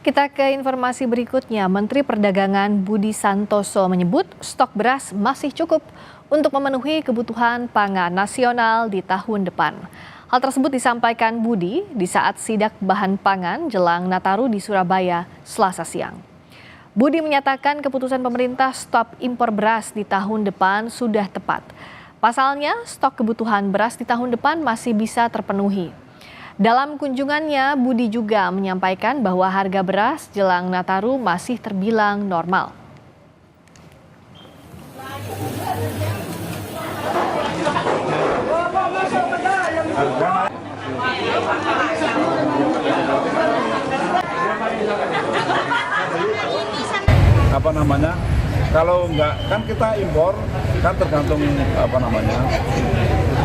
Kita ke informasi berikutnya. Menteri Perdagangan Budi Santoso menyebut stok beras masih cukup untuk memenuhi kebutuhan pangan nasional di tahun depan. Hal tersebut disampaikan Budi di saat sidak bahan pangan jelang Nataru di Surabaya, Selasa siang. Budi menyatakan keputusan pemerintah stop impor beras di tahun depan sudah tepat. Pasalnya, stok kebutuhan beras di tahun depan masih bisa terpenuhi. Dalam kunjungannya, Budi juga menyampaikan bahwa harga beras jelang Nataru masih terbilang normal. Kalau enggak kan kita impor kan tergantung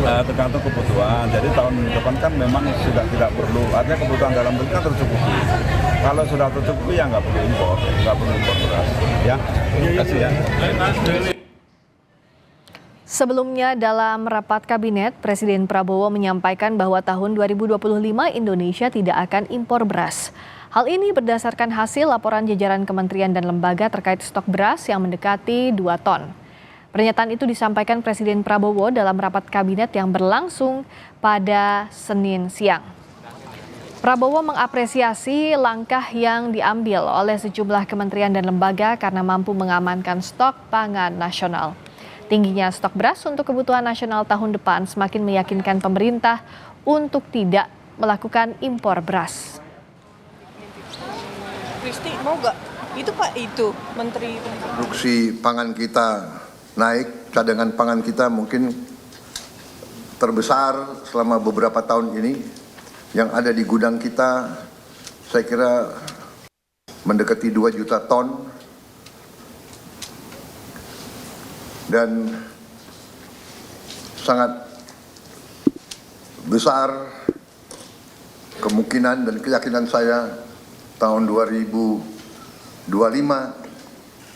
tergantung kebutuhan. Jadi tahun depan kan memang sudah tidak perlu, artinya kebutuhan dalam negeri kan tercukupi. Kalau sudah tercukupi ya nggak perlu impor beras. Ya, terima kasih ya. Sebelumnya dalam rapat kabinet, Presiden Prabowo menyampaikan bahwa tahun 2025 Indonesia tidak akan impor beras. Hal ini berdasarkan hasil laporan jajaran kementerian dan lembaga terkait stok beras yang mendekati 2 ton. Pernyataan itu disampaikan Presiden Prabowo dalam rapat kabinet yang berlangsung pada Senin siang. Prabowo mengapresiasi langkah yang diambil oleh sejumlah kementerian dan lembaga karena mampu mengamankan stok pangan nasional. Tingginya stok beras untuk kebutuhan nasional tahun depan semakin meyakinkan pemerintah untuk tidak melakukan impor beras. Kristi mau gak? Itu Pak, itu Menteri. Produksi pangan kita naik, cadangan pangan kita mungkin terbesar selama beberapa tahun ini. Yang ada di gudang kita, saya kira mendekati 2 juta ton. Dan sangat besar kemungkinan dan keyakinan saya tahun 2025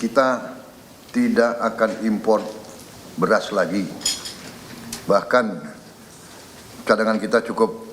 kita tidak akan impor beras lagi. Bahkan cadangan kita cukup